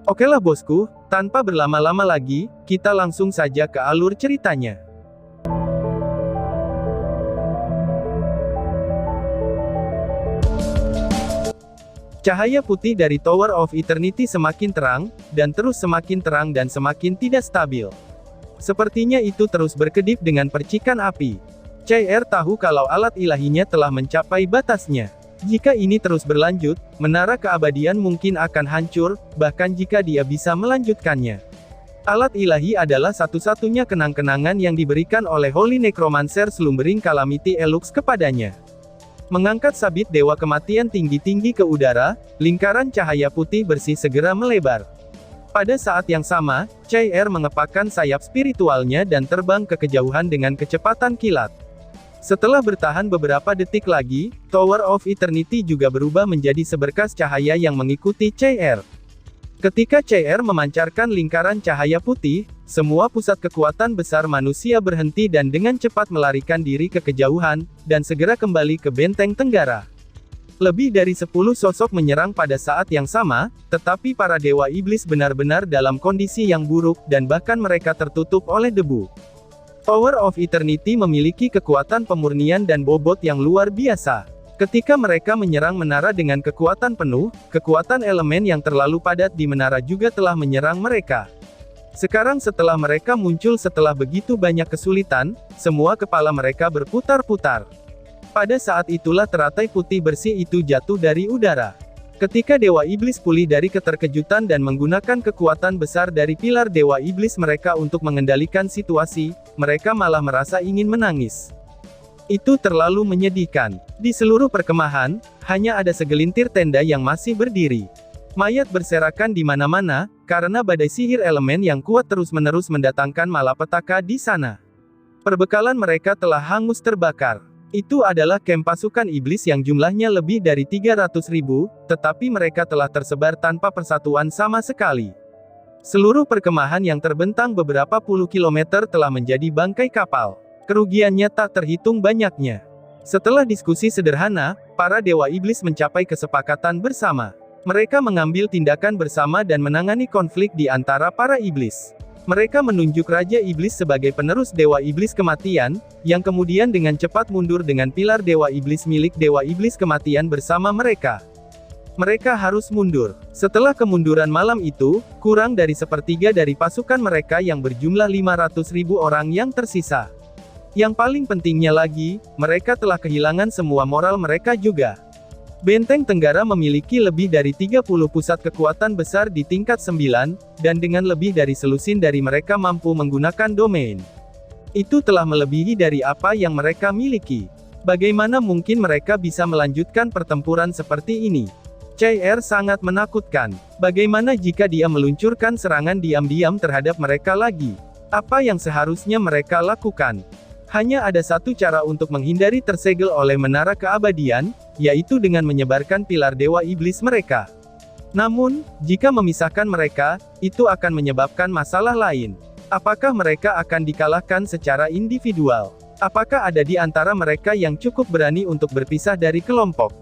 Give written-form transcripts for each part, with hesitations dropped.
Okelah bosku, tanpa berlama-lama lagi, kita langsung saja ke alur ceritanya. Cahaya putih dari Tower of Eternity semakin terang, dan terus semakin terang dan semakin tidak stabil. Sepertinya itu terus berkedip dengan percikan api. CR tahu kalau alat ilahinya telah mencapai batasnya. Jika ini terus berlanjut, menara keabadian mungkin akan hancur, bahkan jika dia bisa melanjutkannya. Alat ilahi adalah satu-satunya kenang-kenangan yang diberikan oleh Holy Necromancer Slumbering Calamity Elux kepadanya. Mengangkat sabit Dewa Kematian tinggi-tinggi ke udara, lingkaran cahaya putih bersih segera melebar. Pada saat yang sama, CR mengepakkan sayap spiritualnya dan terbang ke kejauhan dengan kecepatan kilat. Setelah bertahan beberapa detik lagi, Tower of Eternity juga berubah menjadi seberkas cahaya yang mengikuti CR. Ketika CR memancarkan lingkaran cahaya putih, semua pusat kekuatan besar manusia berhenti dan dengan cepat melarikan diri ke kejauhan, dan segera kembali ke benteng Tenggara. Lebih dari 10 sosok menyerang pada saat yang sama, tetapi para dewa iblis benar-benar dalam kondisi yang buruk, dan bahkan mereka tertutup oleh debu. Tower of Eternity memiliki kekuatan pemurnian dan bobot yang luar biasa. Ketika mereka menyerang menara dengan kekuatan penuh, kekuatan elemen yang terlalu padat di menara juga telah menyerang mereka. Sekarang setelah mereka muncul setelah begitu banyak kesulitan, semua kepala mereka berputar-putar. Pada saat itulah teratai putih bersih itu jatuh dari udara. Ketika Dewa Iblis pulih dari keterkejutan dan menggunakan kekuatan besar dari pilar Dewa Iblis mereka untuk mengendalikan situasi, mereka malah merasa ingin menangis. Itu terlalu menyedihkan. Di seluruh perkemahan, hanya ada segelintir tenda yang masih berdiri. Mayat berserakan di mana-mana, karena badai sihir elemen yang kuat terus-menerus mendatangkan malapetaka di sana. Perbekalan mereka telah hangus terbakar. Itu adalah kamp pasukan iblis yang jumlahnya lebih dari 300.000, tetapi mereka telah tersebar tanpa persatuan sama sekali. Seluruh perkemahan yang terbentang beberapa puluh kilometer telah menjadi bangkai kapal. Kerugiannya tak terhitung banyaknya. Setelah diskusi sederhana, para dewa iblis mencapai kesepakatan bersama. Mereka mengambil tindakan bersama dan menangani konflik di antara para iblis. Mereka menunjuk Raja Iblis sebagai penerus Dewa Iblis Kematian, yang kemudian dengan cepat mundur dengan pilar Dewa Iblis milik Dewa Iblis Kematian bersama mereka. Mereka harus mundur. Setelah kemunduran malam itu, kurang dari sepertiga dari pasukan mereka yang berjumlah 500.000 orang yang tersisa. Yang paling pentingnya lagi, mereka telah kehilangan semua moral mereka juga. Benteng Tenggara memiliki lebih dari 30 pusat kekuatan besar di tingkat 9, dan dengan lebih dari selusin dari mereka mampu menggunakan domain. Itu telah melebihi dari apa yang mereka miliki. Bagaimana mungkin mereka bisa melanjutkan pertempuran seperti ini? CR sangat menakutkan. Bagaimana jika dia meluncurkan serangan diam-diam terhadap mereka lagi? Apa yang seharusnya mereka lakukan? Hanya ada satu cara untuk menghindari tersegel oleh menara keabadian, yaitu dengan menyebarkan pilar Dewa Iblis mereka. Namun, jika memisahkan mereka, itu akan menyebabkan masalah lain. Apakah mereka akan dikalahkan secara individual? Apakah ada di antara mereka yang cukup berani untuk berpisah dari kelompok?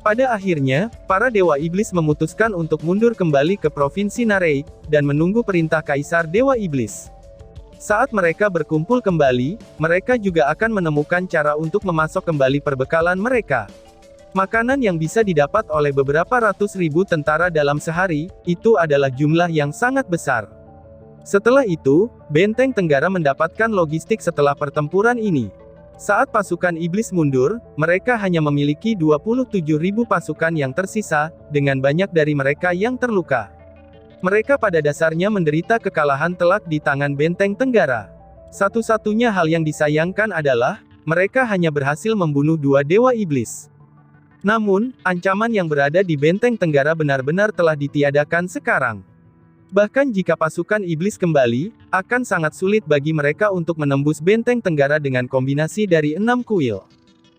Pada akhirnya, para Dewa Iblis memutuskan untuk mundur kembali ke Provinsi Narei, dan menunggu perintah Kaisar Dewa Iblis. Saat mereka berkumpul kembali, mereka juga akan menemukan cara untuk memasok kembali perbekalan mereka. Makanan yang bisa didapat oleh beberapa ratus ribu tentara dalam sehari, itu adalah jumlah yang sangat besar. Setelah itu, Benteng Tenggara mendapatkan logistik setelah pertempuran ini. Saat pasukan iblis mundur, mereka hanya memiliki 27.000 pasukan yang tersisa, dengan banyak dari mereka yang terluka. Mereka pada dasarnya menderita kekalahan telak di tangan Benteng Tenggara. Satu-satunya hal yang disayangkan adalah, mereka hanya berhasil membunuh 2 dewa iblis. Namun, ancaman yang berada di Benteng Tenggara benar-benar telah ditiadakan sekarang. Bahkan jika pasukan iblis kembali, akan sangat sulit bagi mereka untuk menembus Benteng Tenggara dengan kombinasi dari 6 kuil.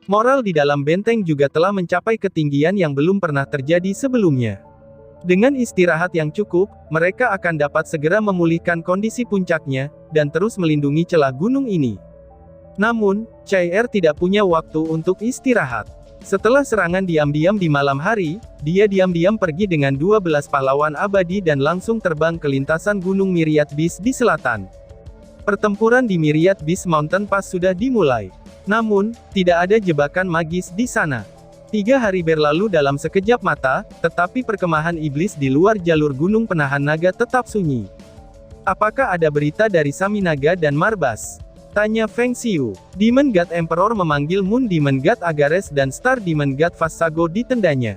Moral di dalam benteng juga telah mencapai ketinggian yang belum pernah terjadi sebelumnya. Dengan istirahat yang cukup, mereka akan dapat segera memulihkan kondisi puncaknya, dan terus melindungi celah gunung ini. Namun, CR tidak punya waktu untuk istirahat. Setelah serangan diam-diam di malam hari, dia diam-diam pergi dengan 12 pahlawan abadi dan langsung terbang ke lintasan Gunung Myriad Beast di selatan. Pertempuran di Myriad Beast Mountain Pass sudah dimulai. Namun, tidak ada jebakan magis di sana. 3 hari berlalu dalam sekejap mata, tetapi perkemahan iblis di luar jalur gunung penahan naga tetap sunyi. Apakah ada berita dari Saminaga dan Marbas? Tanya Feng Xiu. Demon God Emperor memanggil Moon Demon God Agares dan Star Demon God Vassago di tendanya.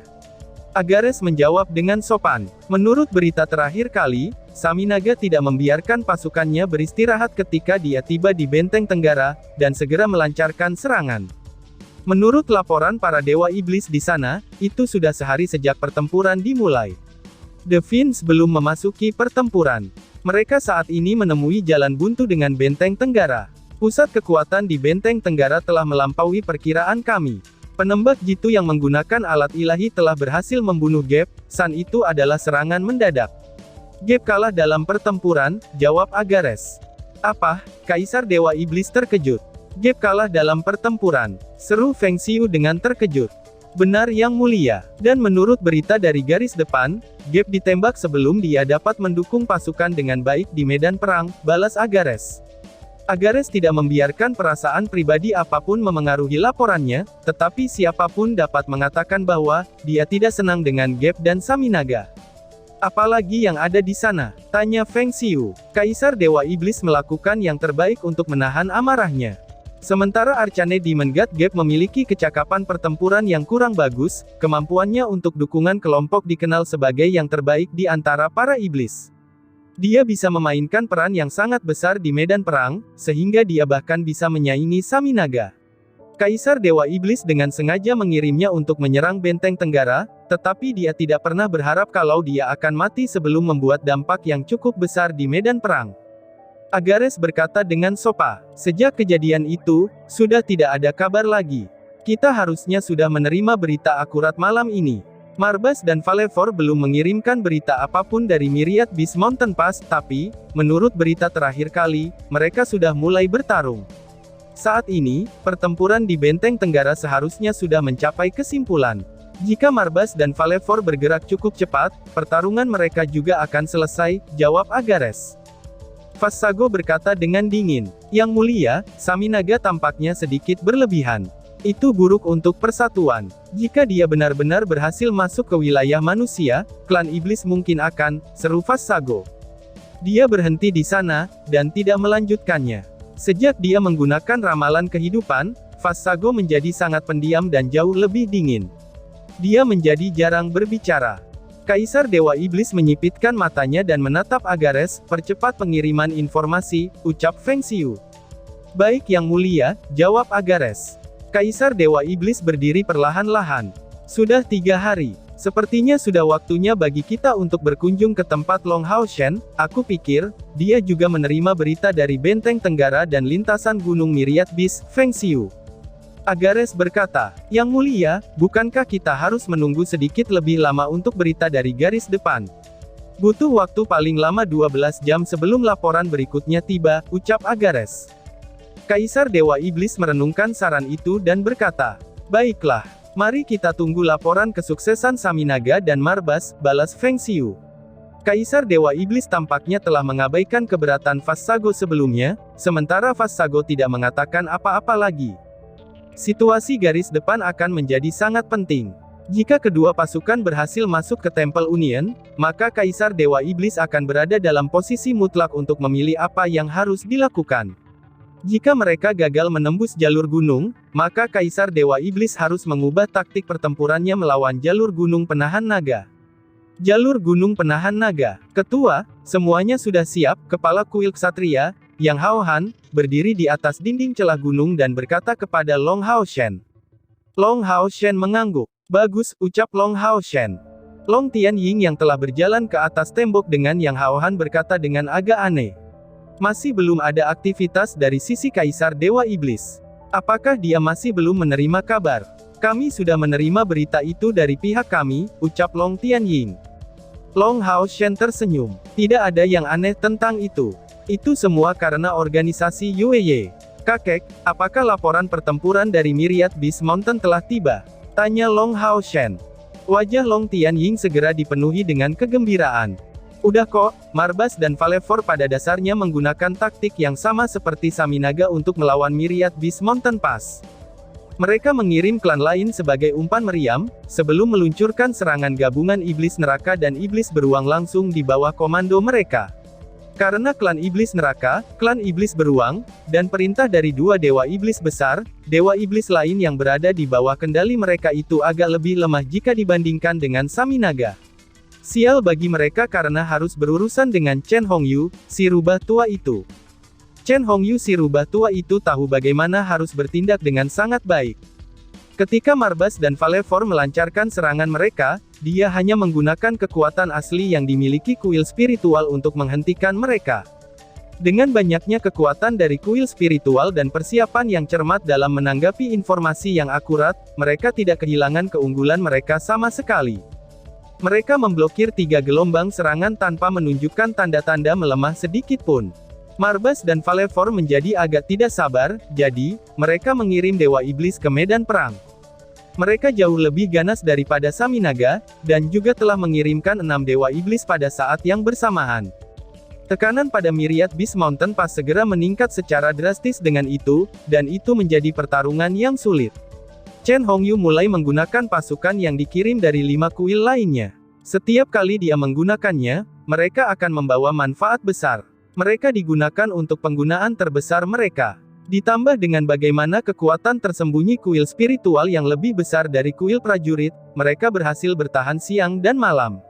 Agares menjawab dengan sopan. Menurut berita terakhir kali, Saminaga tidak membiarkan pasukannya beristirahat ketika dia tiba di Benteng Tenggara, dan segera melancarkan serangan. Menurut laporan para dewa iblis di sana, itu sudah sehari sejak pertempuran dimulai. The Fiends belum memasuki pertempuran. Mereka saat ini menemui jalan buntu dengan Benteng Tenggara. Pusat kekuatan di Benteng Tenggara telah melampaui perkiraan kami. Penembak jitu yang menggunakan alat ilahi telah berhasil membunuh Gap. San itu adalah serangan mendadak. Gap kalah dalam pertempuran, jawab Agares. Apa? Kaisar Dewa Iblis terkejut. Gap kalah dalam pertempuran, seru Feng Xiu dengan terkejut. Benar Yang Mulia, dan menurut berita dari garis depan, Gap ditembak sebelum dia dapat mendukung pasukan dengan baik di medan perang, balas Agares. Agares tidak membiarkan perasaan pribadi apapun memengaruhi laporannya, tetapi siapapun dapat mengatakan bahwa dia tidak senang dengan Gap dan Saminaga. Apalagi yang ada di sana? Tanya Feng Xiu. Kaisar Dewa Iblis melakukan yang terbaik untuk menahan amarahnya. Sementara Arcane Demon God Gap memiliki kecakapan pertempuran yang kurang bagus, kemampuannya untuk dukungan kelompok dikenal sebagai yang terbaik di antara para iblis. Dia bisa memainkan peran yang sangat besar di medan perang, sehingga dia bahkan bisa menyaingi Saminaga. Kaisar Dewa Iblis dengan sengaja mengirimnya untuk menyerang Benteng Tenggara, tetapi dia tidak pernah berharap kalau dia akan mati sebelum membuat dampak yang cukup besar di medan perang. Agares berkata dengan sopan, sejak kejadian itu, sudah tidak ada kabar lagi. Kita harusnya sudah menerima berita akurat malam ini. Marbas dan Valevor belum mengirimkan berita apapun dari Myriad Beast Mountain Pass, tapi, menurut berita terakhir kali, mereka sudah mulai bertarung. Saat ini, pertempuran di Benteng Tenggara seharusnya sudah mencapai kesimpulan. Jika Marbas dan Valevor bergerak cukup cepat, pertarungan mereka juga akan selesai, jawab Agares. Vassago berkata dengan dingin, Yang Mulia, Saminaga tampaknya sedikit berlebihan. Itu buruk untuk persatuan. Jika dia benar-benar berhasil masuk ke wilayah manusia, klan iblis mungkin akan, seru Vassago. Dia berhenti di sana, dan tidak melanjutkannya. Sejak dia menggunakan ramalan kehidupan, Vassago menjadi sangat pendiam dan jauh lebih dingin. Dia menjadi jarang berbicara. Kaisar Dewa Iblis menyipitkan matanya dan menatap Agares, percepat pengiriman informasi, ucap Feng Xiu. Baik Yang Mulia, jawab Agares. Kaisar Dewa Iblis berdiri perlahan-lahan. Sudah 3 hari. Sepertinya sudah waktunya bagi kita untuk berkunjung ke tempat Long Hao Shen. Aku pikir, dia juga menerima berita dari Benteng Tenggara dan lintasan Gunung Myriad Beast, Feng Xiu. Agares berkata, Yang Mulia, bukankah kita harus menunggu sedikit lebih lama untuk berita dari garis depan? Butuh waktu paling lama 12 jam sebelum laporan berikutnya tiba, ucap Agares. Kaisar Dewa Iblis merenungkan saran itu dan berkata, baiklah, mari kita tunggu laporan kesuksesan Saminaga dan Marbas, balas Feng Xiu. Kaisar Dewa Iblis tampaknya telah mengabaikan keberatan Vassago sebelumnya, sementara Vassago tidak mengatakan apa-apa lagi. Situasi garis depan akan menjadi sangat penting. Jika kedua pasukan berhasil masuk ke Temple Union, maka Kaisar Dewa Iblis akan berada dalam posisi mutlak untuk memilih apa yang harus dilakukan. Jika mereka gagal menembus jalur gunung, maka Kaisar Dewa Iblis harus mengubah taktik pertempurannya melawan jalur gunung penahan naga. Jalur gunung penahan naga. Ketua, semuanya sudah siap. Kepala kuil ksatria, Yang Hao Han, berdiri di atas dinding celah gunung dan berkata kepada Long Hao Shen. Long Hao Shen mengangguk. Bagus, ucap Long Hao Shen. Long Tianying yang telah berjalan ke atas tembok dengan Yang Hao Han berkata dengan agak aneh. Masih belum ada aktivitas dari sisi Kaisar Dewa Iblis. Apakah dia masih belum menerima kabar? Kami sudah menerima berita itu dari pihak kami, ucap Long Tianying. Long Hao Shen tersenyum. Tidak ada yang aneh tentang itu. Itu semua karena organisasi Yueye. Kakek, apakah laporan pertempuran dari Myriad Beast Mountain telah tiba? Tanya Long Hao Shen. Wajah Long Tianying segera dipenuhi dengan kegembiraan. Udah kok, Marbas dan Valevor pada dasarnya menggunakan taktik yang sama seperti Saminaga untuk melawan Myriad Beast Mountain Pass. Mereka mengirim klan lain sebagai umpan meriam, sebelum meluncurkan serangan gabungan Iblis Neraka dan Iblis Beruang langsung di bawah komando mereka. Karena klan Iblis Neraka, klan Iblis Beruang, dan perintah dari dua Dewa Iblis besar, Dewa Iblis lain yang berada di bawah kendali mereka itu agak lebih lemah jika dibandingkan dengan Saminaga. Sial bagi mereka karena harus berurusan dengan Chen Hongyu, si rubah tua itu. Chen Hongyu si rubah tua itu tahu bagaimana harus bertindak dengan sangat baik. Ketika Marbas dan Valevor melancarkan serangan mereka, dia hanya menggunakan kekuatan asli yang dimiliki kuil spiritual untuk menghentikan mereka. Dengan banyaknya kekuatan dari kuil spiritual dan persiapan yang cermat dalam menanggapi informasi yang akurat, mereka tidak kehilangan keunggulan mereka sama sekali. Mereka memblokir 3 gelombang serangan tanpa menunjukkan tanda-tanda melemah sedikit pun. Marbas dan Valevor menjadi agak tidak sabar, jadi, mereka mengirim Dewa Iblis ke medan perang. Mereka jauh lebih ganas daripada Saminaga, dan juga telah mengirimkan 6 Dewa Iblis pada saat yang bersamaan. Tekanan pada Myriad Beast Mountain Pass segera meningkat secara drastis dengan itu, dan itu menjadi pertarungan yang sulit. Chen Hongyu mulai menggunakan pasukan yang dikirim dari 5 kuil lainnya. Setiap kali dia menggunakannya, mereka akan membawa manfaat besar. Mereka digunakan untuk penggunaan terbesar mereka. Ditambah dengan bagaimana kekuatan tersembunyi kuil spiritual yang lebih besar dari kuil prajurit, mereka berhasil bertahan siang dan malam.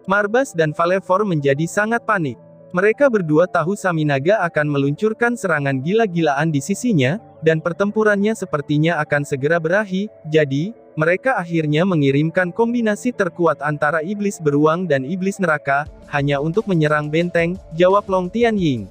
Marbas dan Valevor menjadi sangat panik. Mereka berdua tahu Saminaga akan meluncurkan serangan gila-gilaan di sisinya, dan pertempurannya sepertinya akan segera berakhir, jadi, mereka akhirnya mengirimkan kombinasi terkuat antara Iblis Beruang dan Iblis Neraka, hanya untuk menyerang benteng, jawab Long Tianying.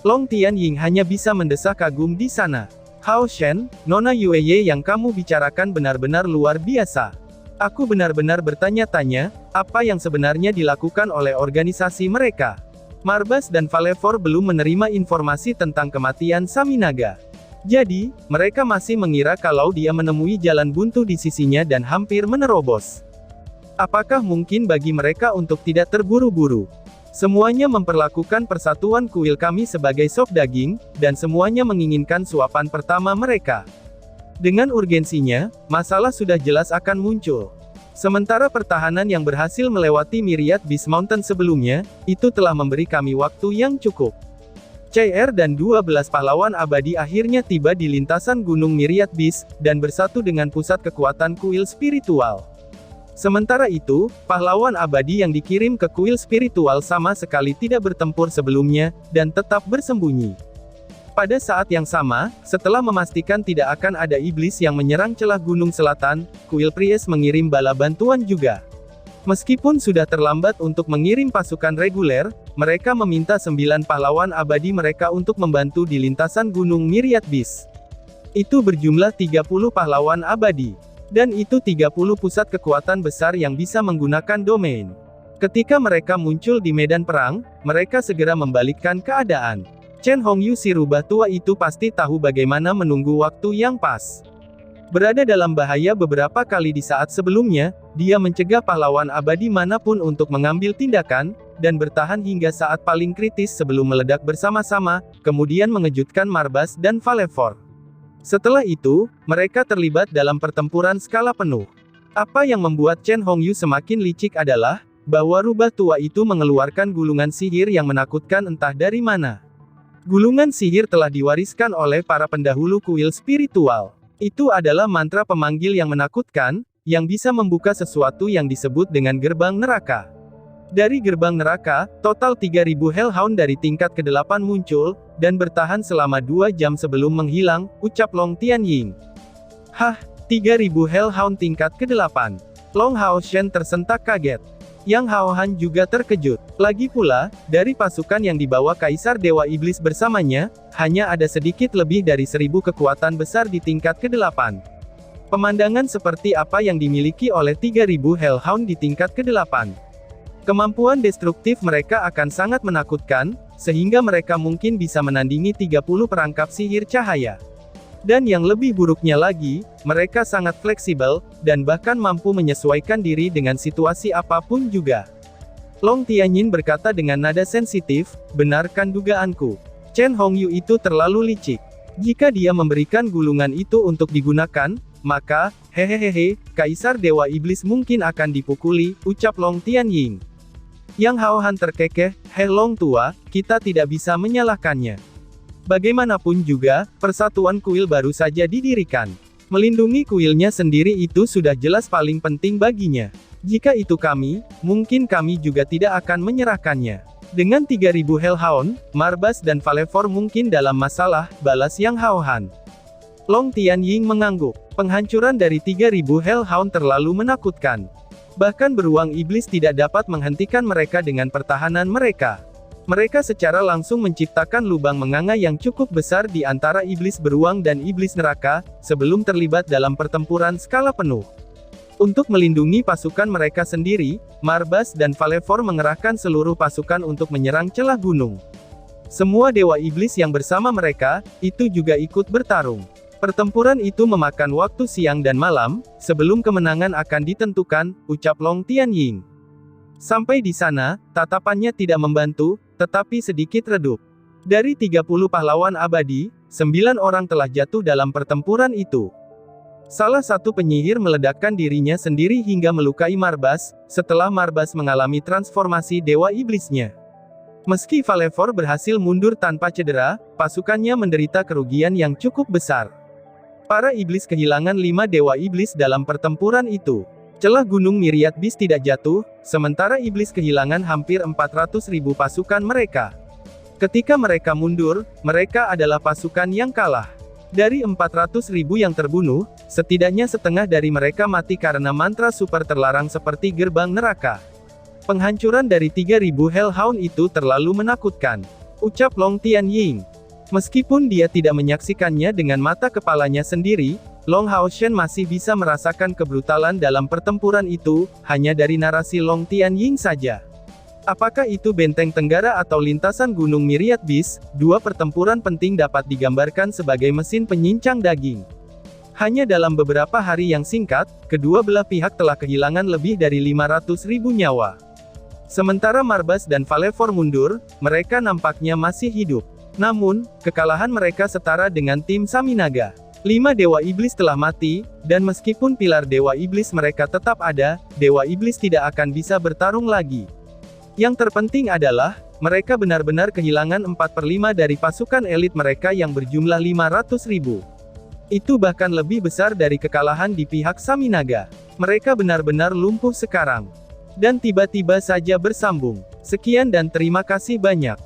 Long Tianying hanya bisa mendesak kagum di sana. Hao Shen, Nona Yueye yang kamu bicarakan benar-benar luar biasa. Aku benar-benar bertanya-tanya, apa yang sebenarnya dilakukan oleh organisasi mereka. Marbas dan Valevor belum menerima informasi tentang kematian Saminaga. Jadi, mereka masih mengira kalau dia menemui jalan buntu di sisinya dan hampir menerobos. Apakah mungkin bagi mereka untuk tidak terburu-buru? Semuanya memperlakukan persatuan kuil kami sebagai sop daging, dan semuanya menginginkan suapan pertama mereka. Dengan urgensinya, masalah sudah jelas akan muncul. Sementara pertahanan yang berhasil melewati Myriad Beast Mountain sebelumnya, itu telah memberi kami waktu yang cukup. CR dan 12 pahlawan abadi akhirnya tiba di lintasan Gunung Myriad Beast, dan bersatu dengan pusat kekuatan kuil spiritual. Sementara itu, pahlawan abadi yang dikirim ke kuil spiritual sama sekali tidak bertempur sebelumnya, dan tetap bersembunyi. Pada saat yang sama, setelah memastikan tidak akan ada iblis yang menyerang celah gunung selatan, kuil Priest mengirim bala bantuan juga. Meskipun sudah terlambat untuk mengirim pasukan reguler, mereka meminta 9 pahlawan abadi mereka untuk membantu di lintasan gunung Myriad Beast. Itu berjumlah 30 pahlawan abadi. Dan itu 30 pusat kekuatan besar yang bisa menggunakan domain. Ketika mereka muncul di medan perang, mereka segera membalikkan keadaan. Chen Hongyu si rubah tua itu pasti tahu bagaimana menunggu waktu yang pas. Berada dalam bahaya beberapa kali di saat sebelumnya, dia mencegah pahlawan abadi manapun untuk mengambil tindakan, dan bertahan hingga saat paling kritis sebelum meledak bersama-sama, kemudian mengejutkan Marbas dan Valevor. Setelah itu, mereka terlibat dalam pertempuran skala penuh. Apa yang membuat Chen Hongyu semakin licik adalah, bahwa rubah tua itu mengeluarkan gulungan sihir yang menakutkan entah dari mana. Gulungan sihir telah diwariskan oleh para pendahulu kuil spiritual. Itu adalah mantra pemanggil yang menakutkan, yang bisa membuka sesuatu yang disebut dengan gerbang neraka. Dari gerbang neraka, total 3000 Hellhound dari tingkat ke-8 muncul, dan bertahan selama 2 jam sebelum menghilang, ucap Long Tianying. Hah, 3000 Hellhound tingkat ke-8. Long Hao Shen tersentak kaget. Yang Hao Han juga terkejut. Lagi pula, dari pasukan yang dibawa Kaisar Dewa Iblis bersamanya, hanya ada sedikit lebih dari 1000 kekuatan besar di tingkat ke-8. Pemandangan seperti apa yang dimiliki oleh 3000 Hellhound di tingkat ke-8. Kemampuan destruktif mereka akan sangat menakutkan, sehingga mereka mungkin bisa menandingi 30 perangkap sihir cahaya. Dan yang lebih buruknya lagi, mereka sangat fleksibel, dan bahkan mampu menyesuaikan diri dengan situasi apapun juga. Long Tianyin berkata dengan nada sensitif, benarkan dugaanku. Chen Hongyu itu terlalu licik. Jika dia memberikan gulungan itu untuk digunakan, maka, hehehehe, Kaisar Dewa Iblis mungkin akan dipukuli, ucap Long Tianyin. Yang Hao Han terkekeh, Long tua, kita tidak bisa menyalahkannya. Bagaimanapun juga, persatuan kuil baru saja didirikan. Melindungi kuilnya sendiri itu sudah jelas paling penting baginya. Jika itu kami, mungkin kami juga tidak akan menyerahkannya. Dengan 3000 Hellhound, Marbas dan Valefor mungkin dalam masalah, balas Yang Hao Han. Long Tianyin mengangguk. Penghancuran dari 3000 Hellhound terlalu menakutkan. Bahkan beruang iblis tidak dapat menghentikan mereka dengan pertahanan mereka. Mereka secara langsung menciptakan lubang menganga yang cukup besar di antara iblis beruang dan iblis neraka, sebelum terlibat dalam pertempuran skala penuh. Untuk melindungi pasukan mereka sendiri, Marbas dan Valefor mengerahkan seluruh pasukan untuk menyerang celah gunung. Semua dewa iblis yang bersama mereka, itu juga ikut bertarung. Pertempuran itu memakan waktu siang dan malam, sebelum kemenangan akan ditentukan, ucap Long Tianyin. Sampai di sana, tatapannya tidak membantu, tetapi sedikit redup. Dari 30 pahlawan abadi, 9 orang telah jatuh dalam pertempuran itu. Salah satu penyihir meledakkan dirinya sendiri hingga melukai Marbas, setelah Marbas mengalami transformasi dewa iblisnya. Meski Valefor berhasil mundur tanpa cedera, pasukannya menderita kerugian yang cukup besar. Para iblis kehilangan 5 dewa iblis dalam pertempuran itu. Celah gunung Myriad Beast tidak jatuh, sementara iblis kehilangan hampir 400.000 pasukan mereka. Ketika mereka mundur, mereka adalah pasukan yang kalah. Dari 400.000 yang terbunuh, setidaknya setengah dari mereka mati karena mantra super terlarang seperti gerbang neraka. Penghancuran dari 3000 Hellhound itu terlalu menakutkan, ucap Long Tianyin. Meskipun dia tidak menyaksikannya dengan mata kepalanya sendiri, Long Haoshen masih bisa merasakan kebrutalan dalam pertempuran itu, hanya dari narasi Long Tianyin saja. Apakah itu benteng Tenggara atau lintasan gunung Myriad Beast, dua pertempuran penting dapat digambarkan sebagai mesin penyincang daging. Hanya dalam beberapa hari yang singkat, kedua belah pihak telah kehilangan lebih dari 500.000 nyawa. Sementara Marbas dan Valefor mundur, mereka nampaknya masih hidup. Namun, kekalahan mereka setara dengan tim Saminaga. 5 dewa iblis telah mati, dan meskipun pilar dewa iblis mereka tetap ada, dewa iblis tidak akan bisa bertarung lagi. Yang terpenting adalah, mereka benar-benar kehilangan 4/5 dari pasukan elit mereka yang berjumlah 500.000. Itu bahkan lebih besar dari kekalahan di pihak Saminaga. Mereka benar-benar lumpuh sekarang. Dan tiba-tiba saja bersambung. Sekian dan terima kasih banyak.